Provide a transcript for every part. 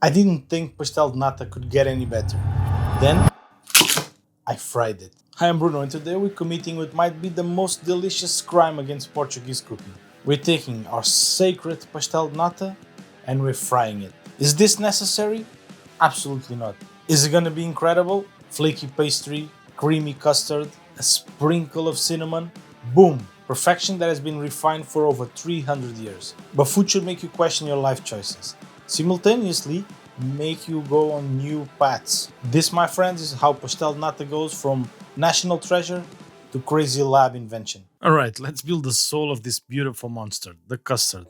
I didn't think pastel de nata could get any better. Then I fried it. Hi, I'm Bruno, and today we're committing what might be the most delicious crime against Portuguese cooking. We're taking our sacred pastel de nata and we're frying it. Is this necessary? Absolutely not. Is it gonna be incredible? Flaky pastry, creamy custard, a sprinkle of cinnamon. Boom! Perfection that has been refined for over 300 years. But food should make you question your life choices. Simultaneously, make you go on new paths. This, my friends, is how pastel de nata goes from national treasure to crazy lab invention. Alright, let's build the soul of this beautiful monster, the custard.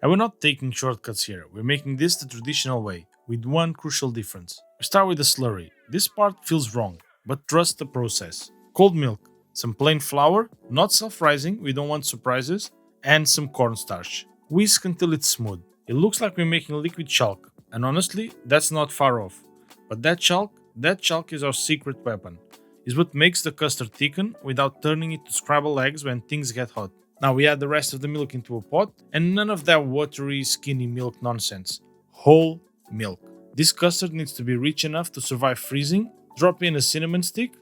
And we're not taking shortcuts here, we're making this the traditional way, with one crucial difference. We start with the slurry. This part feels wrong, but trust the process. Cold milk, some plain flour, not self-rising, we don't want surprises, and some cornstarch. Whisk until it's smooth. It looks like we're making liquid chalk, and honestly, that's not far off. But that chalk is our secret weapon. Is what makes the custard thicken without turning it to scrambled eggs when things get hot. Now we add the rest of the milk into a pot, and none of that watery, skinny milk nonsense. Whole milk. This custard needs to be rich enough to survive freezing. Drop in a cinnamon stick,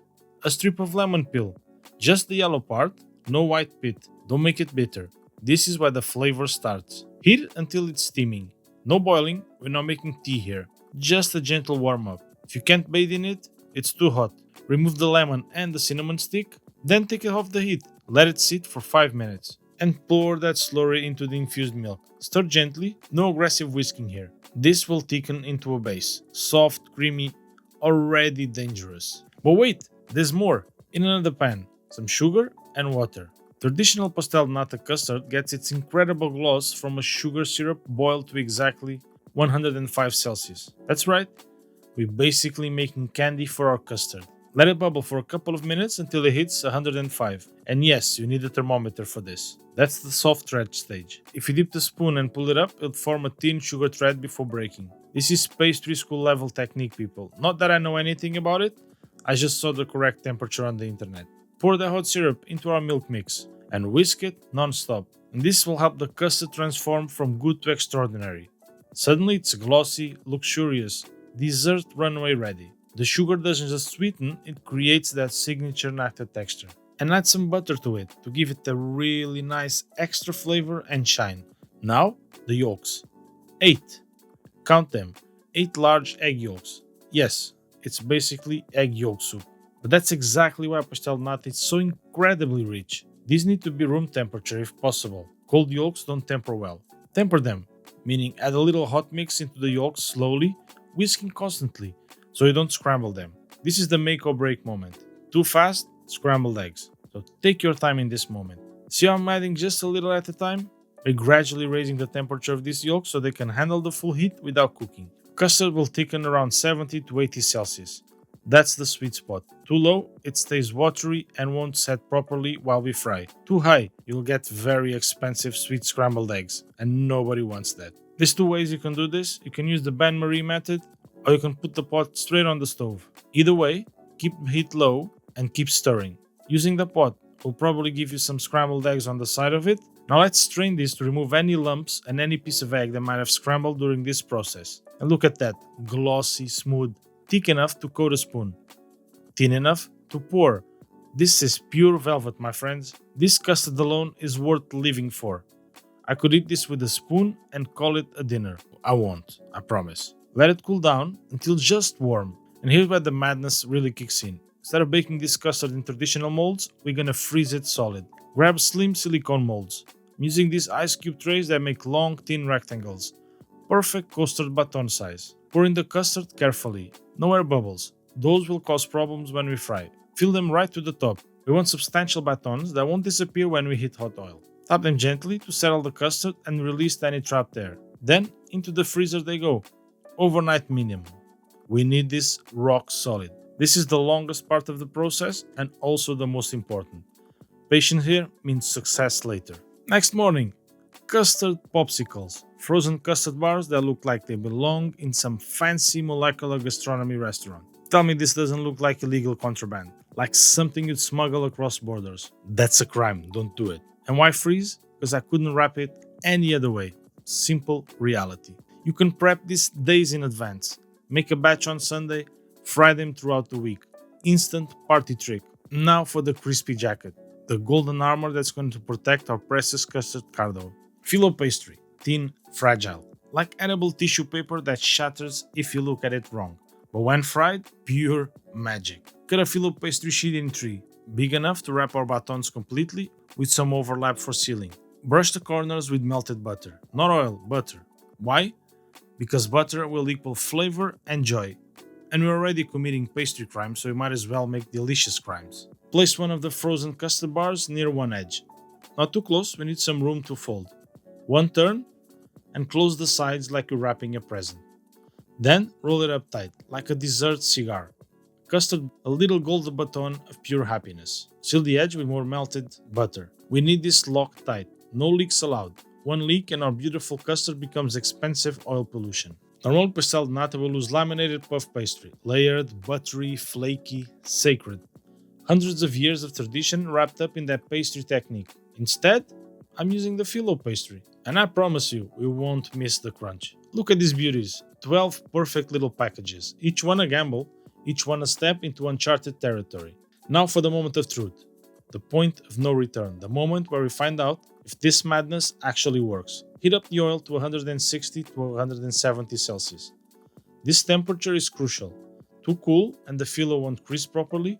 a strip of lemon peel. Just the yellow part, no white pit. Don't make it bitter. This is where the flavor starts. Heat it until it's steaming. No boiling, we're not making tea here. Just a gentle warm up. If you can't bathe in it, it's too hot. Remove the lemon and the cinnamon stick, then take it off the heat. Let it sit for 5 minutes. And pour that slowly into the infused milk. Stir gently, no aggressive whisking here. This will thicken into a base. Soft, creamy, already dangerous. But wait, there's more. In another pan, some sugar and water. Traditional pastel de nata custard gets its incredible gloss from a sugar syrup boiled to exactly 105 Celsius. That's right, we're basically making candy for our custard. Let it bubble for a couple of minutes until it hits 105. And yes, you need a thermometer for this. That's the soft thread stage. If you dip the spoon and pull it up, it'll form a thin sugar thread before breaking. This is pastry school level technique, people. Not that I know anything about it, I just saw the correct temperature on the internet. Pour the hot syrup into our milk mix and whisk it non-stop. And this will help the custard transform from good to extraordinary. Suddenly it's glossy, luxurious, dessert runway ready. The sugar doesn't just sweeten, it creates that signature nata texture. And add some butter to it to give it a really nice extra flavor and shine. Now, the yolks. 8. Count them. 8 large egg yolks. Yes, it's basically egg yolk soup. But that's exactly why pastel de nata is so incredibly rich. These need to be room temperature if possible. Cold yolks don't temper well. Temper them, meaning add a little hot mix into the yolks slowly, whisking constantly so you don't scramble them. This is the make or break moment. Too fast, scrambled eggs. So take your time in this moment. See how I'm adding just a little at a time? We're gradually raising the temperature of these yolks so they can handle the full heat without cooking. Custard will thicken around 70 to 80 Celsius. That's the sweet spot. Too low, it stays watery and won't set properly while we fry. Too high, you'll get very expensive sweet scrambled eggs, and nobody wants that. There's two ways you can do this. You can use the bain-marie method, or you can put the pot straight on the stove. Either way, keep heat low and keep stirring. Using the pot will probably give you some scrambled eggs on the side of it. Now let's strain this to remove any lumps and any piece of egg that might have scrambled during this process. And look at that, glossy, smooth, thick enough to coat a spoon, thin enough to pour. This is pure velvet, my friends. This custard alone is worth living for. I could eat this with a spoon and call it a dinner. I won't, I promise. Let it cool down until just warm. And here's where the madness really kicks in. Instead of baking this custard in traditional molds, we're gonna freeze it solid. Grab slim silicone molds. I'm using these ice cube trays that make long, thin rectangles. Perfect custard baton size. Pour in the custard carefully. No air bubbles. Those will cause problems when we fry. Fill them right to the top. We want substantial batons that won't disappear when we hit hot oil. Tap them gently to settle the custard and release any trapped air. Then, into the freezer they go. Overnight minimum. We need this rock solid. This is the longest part of the process and also the most important. Patience here means success later. Next morning, custard popsicles. Frozen custard bars that look like they belong in some fancy molecular gastronomy restaurant. Tell me this doesn't look like illegal contraband, like something you'd smuggle across borders. That's a crime, don't do it. And why freeze? Because I couldn't wrap it any other way. Simple reality. You can prep this days in advance. Make a batch on Sunday, fry them throughout the week. Instant party trick. Now for the crispy jacket, the golden armor that's going to protect our precious custard cardo. Phyllo pastry, thin, fragile, like edible tissue paper that shatters if you look at it wrong. But when fried, pure magic. Cut a phyllo pastry sheet in three, big enough to wrap our batons completely with some overlap for sealing. Brush the corners with melted butter, not oil, butter. Why? Because butter will equal flavor and joy. And we're already committing pastry crime, so we might as well make delicious crimes. Place one of the frozen custard bars near one edge. Not too close, we need some room to fold. One turn, and close the sides like you're wrapping a present. Then roll it up tight, like a dessert cigar. Custard a little golden baton of pure happiness. Seal the edge with more melted butter. We need this locked tight, no leaks allowed. One leak and our beautiful custard becomes expensive oil pollution. Normal pastel de nata will use laminated puff pastry, layered, buttery, flaky, sacred. Hundreds of years of tradition wrapped up in that pastry technique. Instead, I'm using the phyllo pastry, and I promise you, we won't miss the crunch. Look at these beauties, 12 perfect little packages, each one a gamble, each one a step into uncharted territory. Now for the moment of truth, the point of no return, the moment where we find out if this madness actually works. Heat up the oil to 160 to 170 Celsius. This temperature is crucial. Too cool and the phyllo won't crisp properly,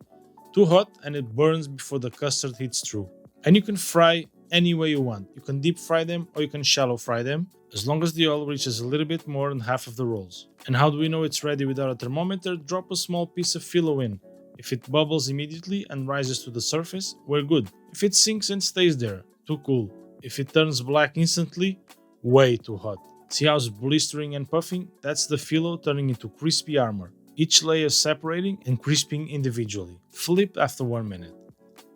too hot and it burns before the custard hits through. And you can fry any way you want. You can deep fry them or you can shallow fry them, as long as the oil reaches a little bit more than half of the rolls. And how do we know it's ready without a thermometer? Drop a small piece of phyllo in. If it bubbles immediately and rises to the surface, we're good. If it sinks and stays there, too cool. If it turns black instantly, way too hot. See how it's blistering and puffing? That's the phyllo turning into crispy armor. Each layer separating and crisping individually. Flip after 1 minute.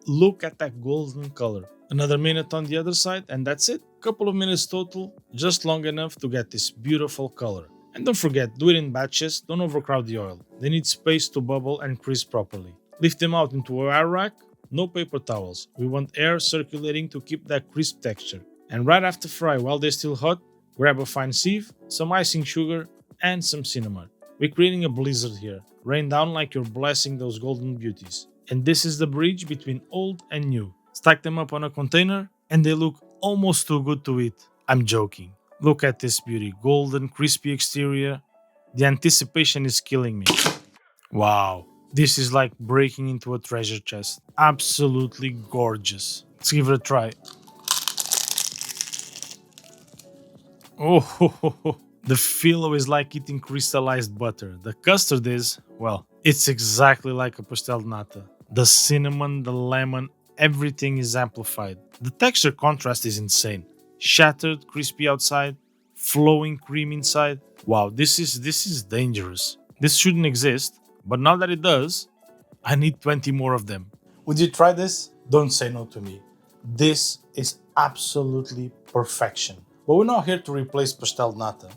Look at that golden color. Another minute on the other side and that's it. Couple of minutes total, just long enough to get this beautiful color. And don't forget, do it in batches, don't overcrowd the oil. They need space to bubble and crisp properly. Lift them out into a air rack, no paper towels. We want air circulating to keep that crisp texture. And right after fry, while they're still hot, grab a fine sieve, some icing sugar, and some cinnamon. We're creating a blizzard here. Rain down like you're blessing those golden beauties. And this is the bridge between old and new. Stack them up on a container, and they look almost too good to eat. I'm joking. Look at this beauty. Golden, crispy exterior. The anticipation is killing me. Wow. This is like breaking into a treasure chest. Absolutely gorgeous. Let's give it a try. Oh, the phyllo is like eating crystallized butter. The custard is, well, it's exactly like a pastel de nata. The cinnamon, the lemon, everything is amplified. The texture contrast is insane. Shattered, crispy outside, flowing cream inside. Wow, this is dangerous. This shouldn't exist, but now that it does, I need 20 more of them. Would you try this? Don't say no to me. This is absolutely perfection. But we're not here to replace pastel de nata.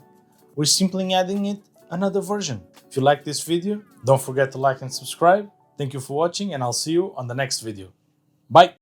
We're simply adding it another version. If you like this video, don't forget to like and subscribe. Thank you for watching and I'll see you on the next video. Bye!